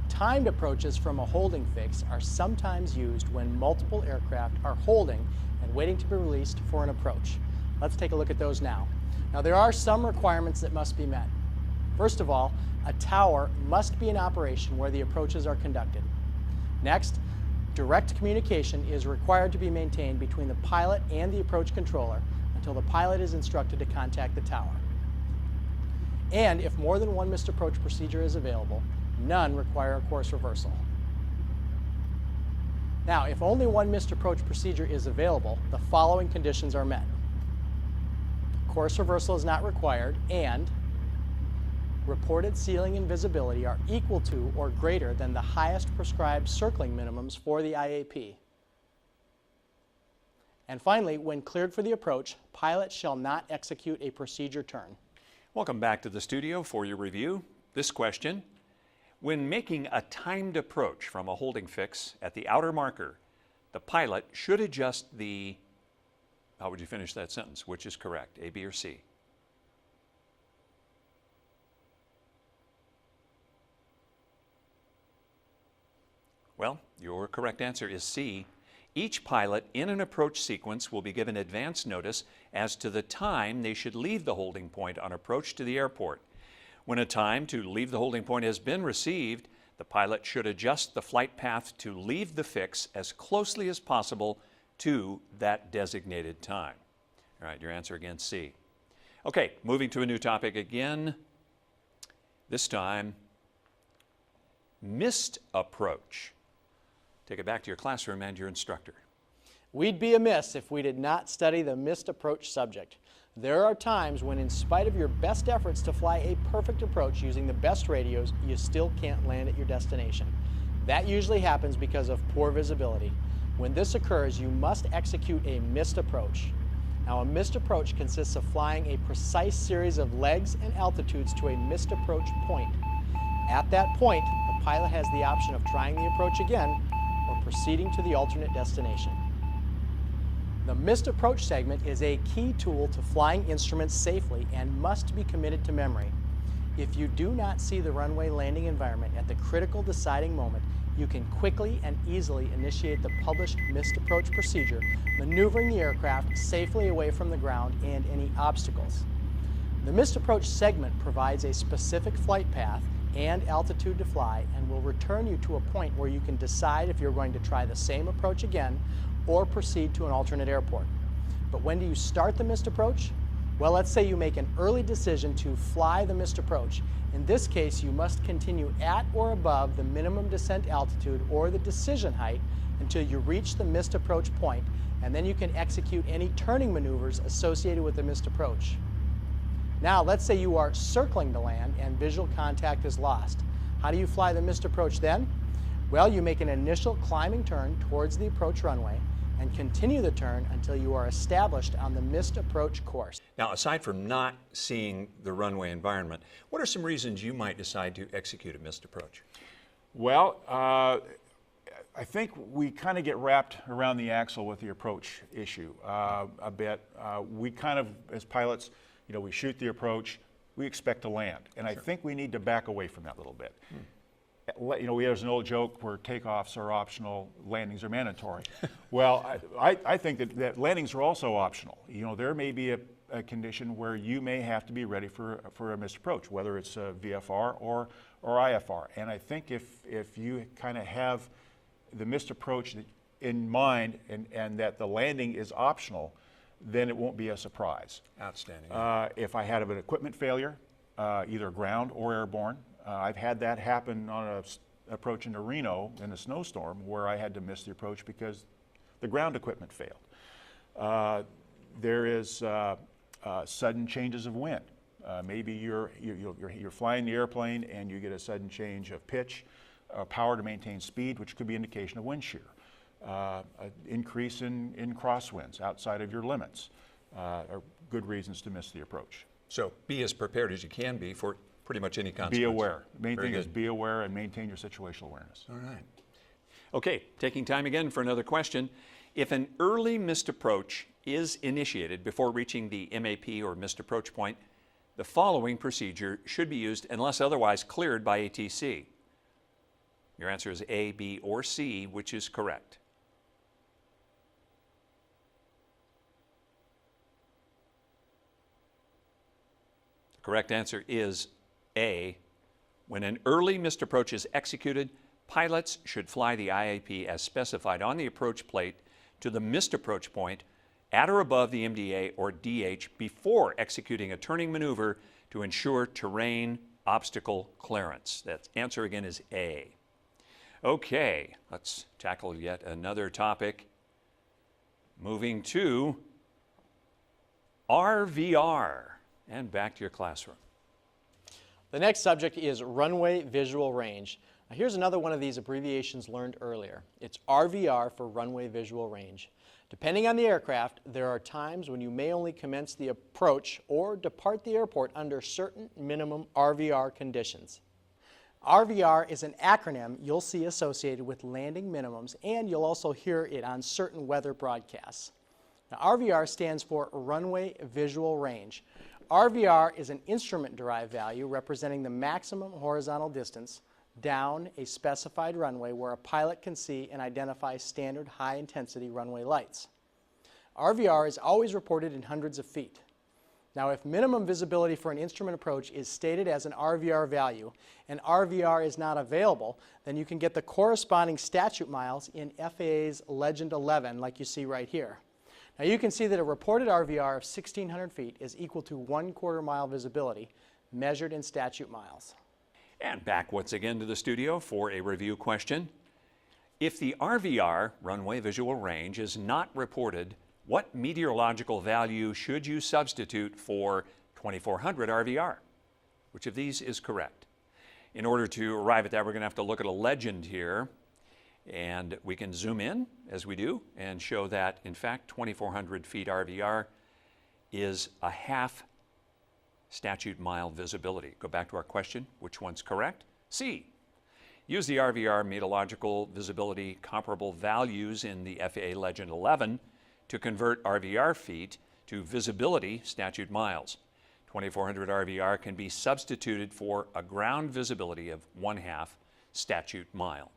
[SPEAKER 2] Timed approaches from a holding fix are sometimes used when multiple aircraft are holding and waiting to be released for an approach. Let's take a look at those now. Now, there are some requirements that must be met. First of all, a tower must be in operation where the approaches are conducted. Next, direct communication is required to be maintained between the pilot and the approach controller until the pilot is instructed to contact the tower. And if more than 1 missed approach procedure is available, none require a course reversal. Now, if only 1 missed approach procedure is available, the following conditions are met. Course reversal is not required, and reported ceiling and visibility are equal to or greater than the highest prescribed circling minimums for the IAP. And finally, when cleared for the approach, pilots shall not execute a procedure turn.
[SPEAKER 1] Welcome back to the studio for your review. This question: when making a timed approach from a holding fix at the outer marker, the pilot should adjust the, how would you finish that sentence? Which is correct, A, B, or C? Well, your correct answer is C. Each pilot in an approach sequence will be given advance notice as to the time they should leave the holding point on approach to the airport. When a time to leave the holding point has been received, the pilot should adjust the flight path to leave the fix as closely as possible to that designated time. All right, your answer again, C. Okay, moving to a new topic again. This time, missed approach. Take it back to your classroom and your instructor.
[SPEAKER 2] We'd be amiss if we did not study the missed approach subject. There are times when, in spite of your best efforts to fly a perfect approach using the best radios, you still can't land at your destination. That usually happens because of poor visibility. When this occurs, you must execute a missed approach. Now, a missed approach consists of flying a precise series of legs and altitudes to a missed approach point. At that point, the pilot has the option of trying the approach again or proceeding to the alternate destination. The missed approach segment is a key tool to flying instruments safely and must be committed to memory. If you do not see the runway landing environment at the critical deciding moment, you can quickly and easily initiate the published missed approach procedure, maneuvering the aircraft safely away from the ground and any obstacles. The missed approach segment provides a specific flight path and altitude to fly and will return you to a point where you can decide if you're going to try the same approach again or proceed to an alternate airport. But when do you start the missed approach? Well, let's say you make an early decision to fly the missed approach. In this case, you must continue at or above the minimum descent altitude or the decision height until you reach the missed approach point, and then you can execute any turning maneuvers associated with the missed approach. Now, let's say you are circling to land and visual contact is lost. How do you fly the missed approach then? Well, you make an initial climbing turn towards the approach runway and continue the turn until you are established on the missed approach course.
[SPEAKER 1] Now, aside from not seeing the runway environment, what are some reasons you might decide to execute a missed approach?
[SPEAKER 3] Well, I think we kind of get wrapped around the axle with the approach issue a bit. We kind of, as pilots, we shoot the approach, we expect to land. And I think we need to back away from that a little bit. There's an old joke where takeoffs are optional, landings are mandatory. Well, I think that landings are also optional. There may be a condition where you may have to be ready for a missed approach, whether it's a VFR or IFR. And I think if you kind of have the missed approach in mind and that the landing is optional, then it won't be a surprise.
[SPEAKER 1] Outstanding.
[SPEAKER 3] If I had an equipment failure, either ground or airborne, I've had that happen on an approach into Reno in a snowstorm where I had to miss the approach because the ground equipment failed. There is sudden changes of wind. Maybe you're flying the airplane and you get a sudden change of pitch, power to maintain speed, which could be indication of wind shear. An increase in crosswinds outside of your limits are good reasons to miss the approach.
[SPEAKER 1] So be as prepared as you can be for pretty much any consequence.
[SPEAKER 3] Be aware. The main
[SPEAKER 1] Very
[SPEAKER 3] thing is
[SPEAKER 1] good.
[SPEAKER 3] be aware and maintain your situational awareness.
[SPEAKER 1] All right. Okay, taking time again for another question. If an early missed approach is initiated before reaching the MAP or missed approach point, the following procedure should be used unless otherwise cleared by ATC. Your answer is A, B, or C, which is correct? The correct answer is A. When an early missed approach is executed, pilots should fly the IAP as specified on the approach plate to the missed approach point at or above the MDA or DH before executing a turning maneuver to ensure terrain obstacle clearance. That answer again is A. Okay, let's tackle yet another topic. Moving to RVR and back to your classroom.
[SPEAKER 2] The next subject is runway visual range. Now here's another one of these abbreviations learned earlier. It's RVR for runway visual range. Depending on the aircraft, there are times when you may only commence the approach or depart the airport under certain minimum RVR conditions. RVR is an acronym you'll see associated with landing minimums, and you'll also hear it on certain weather broadcasts. Now, RVR stands for runway visual range. RVR is an instrument-derived value representing the maximum horizontal distance down a specified runway where a pilot can see and identify standard high-intensity runway lights. RVR is always reported in hundreds of feet. Now, if minimum visibility for an instrument approach is stated as an RVR value and RVR is not available, then you can get the corresponding statute miles in FAA's Legend 11 like you see right here. Now you can see that a reported RVR of 1,600 feet is equal to 1/4 mile visibility measured in statute miles.
[SPEAKER 1] And back once again to the studio for a review question. If the RVR, runway visual range, is not reported, what meteorological value should you substitute for 2,400 RVR? Which of these is correct? In order to arrive at that, we're going to have to look at a legend here. And we can zoom in, as we do, and show that, in fact, 2,400 feet RVR is a half statute mile visibility. Go back to our question, which one's correct? C. Use the RVR meteorological visibility comparable values in the FAA Legend 11 to convert RVR feet to visibility statute miles. 2400 RVR can be substituted for a ground visibility of 1/2 statute mile.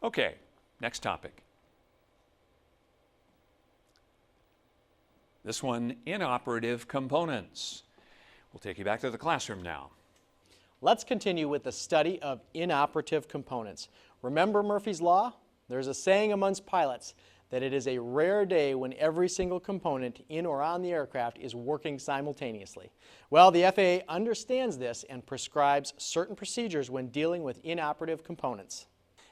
[SPEAKER 1] Okay, next topic. This one, inoperative components. We'll take you back to the classroom now.
[SPEAKER 2] Let's continue with the study of inoperative components. Remember Murphy's Law? There's a saying amongst pilots that it is a rare day when every single component in or on the aircraft is working simultaneously. Well, the FAA understands this and prescribes certain procedures when dealing with inoperative components.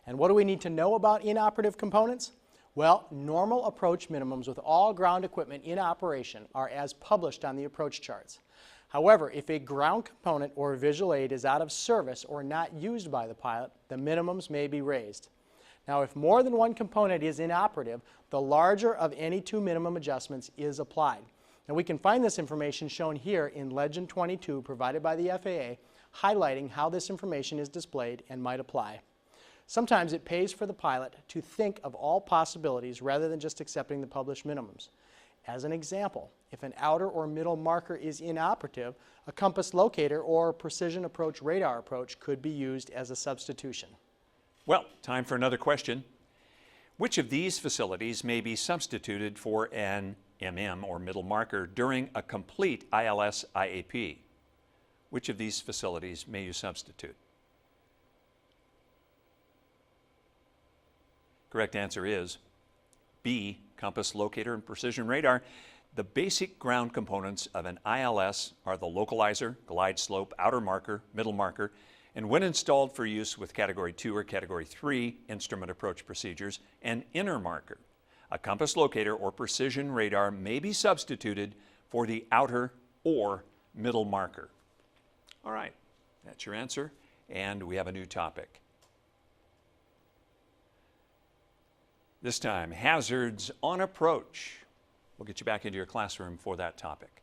[SPEAKER 2] And what do we need to know about inoperative components? Well, normal approach minimums with all ground equipment in operation are as published on the approach charts. However, if a ground component or visual aid is out of service or not used by the pilot, the minimums may be raised. Now, if more than one component is inoperative, the larger of any two minimum adjustments is applied. Now, we can find this information shown here in Legend 22 provided by the FAA, highlighting how this information is displayed and might apply. Sometimes it pays for the pilot to think of all possibilities rather than just accepting the published minimums. As an example, if an outer or middle marker is inoperative, a compass locator or precision approach radar approach could be used as a substitution.
[SPEAKER 1] Well, time for another question. Which of these facilities may be substituted for an MM or middle marker during a complete ILS IAP? Which of these facilities may you substitute? Correct answer is B, compass locator and precision radar. The basic ground components of an ILS are the localizer, glide slope, outer marker, middle marker, and when installed for use with Category 2 or Category 3 instrument approach procedures, an inner marker. A compass locator or precision radar may be substituted for the outer or middle marker. All right, that's your answer, and we have a new topic. This time, hazards on approach. We'll get you back into your classroom for that topic.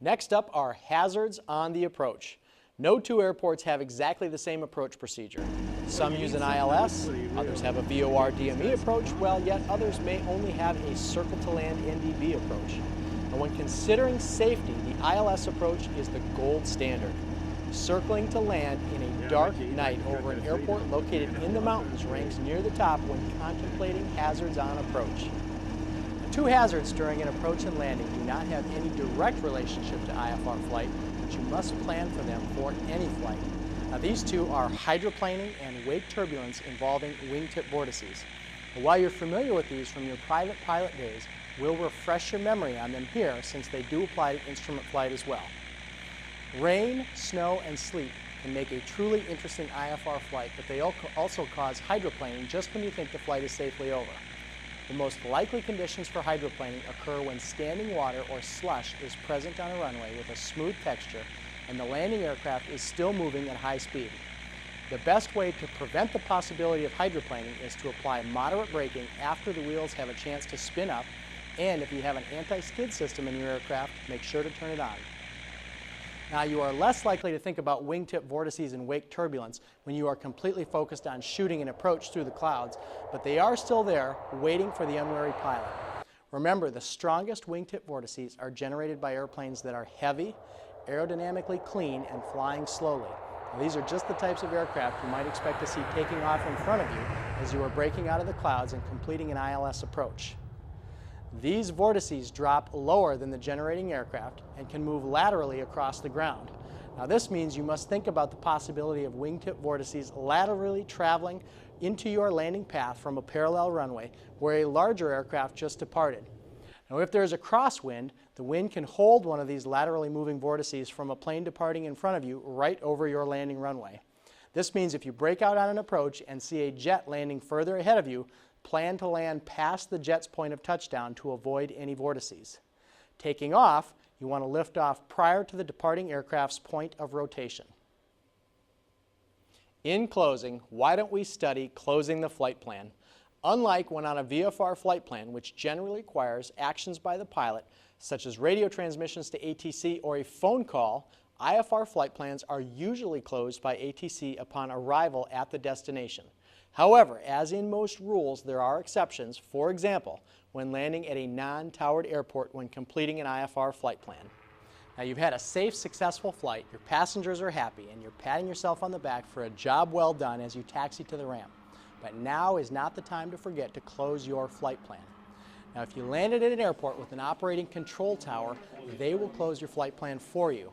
[SPEAKER 2] Next up are hazards on the approach. No two airports have exactly the same approach procedure. Some use an ILS, others have a VOR DME approach, while yet others may only have a circle to land NDB approach. And when considering safety, the ILS approach is the gold standard. Circling to land in a dark night over an airport located in the mountains ranks near the top when contemplating hazards on approach. The two hazards during an approach and landing do not have any direct relationship to IFR flight, but you must plan for them for any flight. Now, these two are hydroplaning and wake turbulence involving wingtip vortices. And while you're familiar with these from your private pilot days, we'll refresh your memory on them here since they do apply to instrument flight as well. Rain, snow, and sleet can make a truly interesting IFR flight, but they also cause hydroplaning just when you think the flight is safely over. The most likely conditions for hydroplaning occur when standing water or slush is present on a runway with a smooth texture and the landing aircraft is still moving at high speed. The best way to prevent the possibility of hydroplaning is to apply moderate braking after the wheels have a chance to spin up, and if you have an anti-skid system in your aircraft, make sure to turn it on. Now, you are less likely to think about wingtip vortices and wake turbulence when you are completely focused on shooting an approach through the clouds, but they are still there, waiting for the unwary pilot. Remember, the strongest wingtip vortices are generated by airplanes that are heavy, aerodynamically clean, and flying slowly. Now, these are just the types of aircraft you might expect to see taking off in front of you as you are breaking out of the clouds and completing an ILS approach. These vortices drop lower than the generating aircraft and can move laterally across the ground. Now, this means you must think about the possibility of wingtip vortices laterally traveling into your landing path from a parallel runway where a larger aircraft just departed. Now, if there is a crosswind, the wind can hold one of these laterally moving vortices from a plane departing in front of you right over your landing runway. This means if you break out on an approach and see a jet landing further ahead of you, plan to land past the jet's point of touchdown to avoid any vortices. Taking off, you want to lift off prior to the departing aircraft's point of rotation. In closing, why don't we study closing the flight plan? Unlike when on a VFR flight plan, which generally requires actions by the pilot, such as radio transmissions to ATC or a phone call, IFR flight plans are usually closed by ATC upon arrival at the destination. However, as in most rules, there are exceptions, for example, when landing at a non-towered airport when completing an IFR flight plan. Now you've had a safe, successful flight, your passengers are happy, and you're patting yourself on the back for a job well done as you taxi to the ramp. But now is not the time to forget to close your flight plan. Now if you landed at an airport with an operating control tower, they will close your flight plan for you.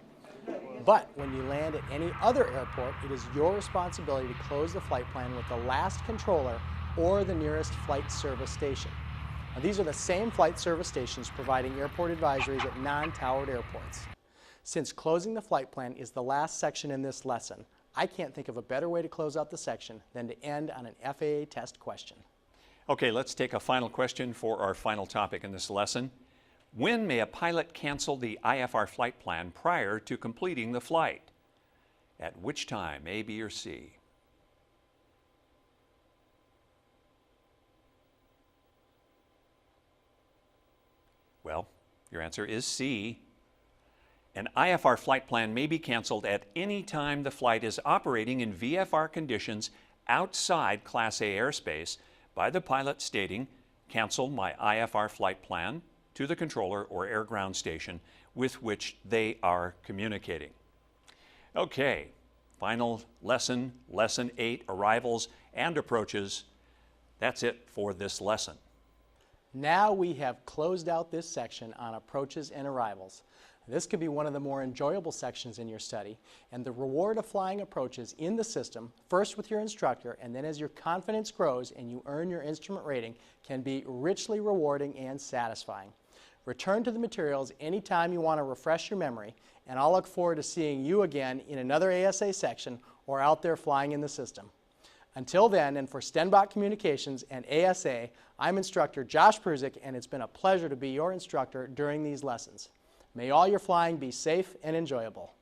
[SPEAKER 2] But when you land at any other airport, it is your responsibility to close the flight plan with the last controller or the nearest flight service station. Now, these are the same flight service stations providing airport advisories at non-towered airports. Since closing the flight plan is the last section in this lesson, I can't think of a better way to close out the section than to end on an FAA test question.
[SPEAKER 1] Okay, let's take a final question for our final topic in this lesson. When may a pilot cancel the IFR flight plan prior to completing the flight? At which time, A, B, or C? Well, your answer is C. An IFR flight plan may be canceled at any time the flight is operating in VFR conditions outside Class A airspace by the pilot stating, "Cancel my IFR flight plan," to the controller or air ground station with which they are communicating. Okay, final lesson, Lesson 8, Arrivals and Approaches. That's it for this lesson.
[SPEAKER 2] Now we have closed out this section on approaches and arrivals. This could be one of the more enjoyable sections in your study, and the reward of flying approaches in the system, first with your instructor and then as your confidence grows and you earn your instrument rating, can be richly rewarding and satisfying. Return to the materials anytime you want to refresh your memory, and I'll look forward to seeing you again in another ASA section or out there flying in the system. Until then, and for Stenbach Communications and ASA, I'm instructor Josh Pruzik, and it's been a pleasure to be your instructor during these lessons. May all your flying be safe and enjoyable.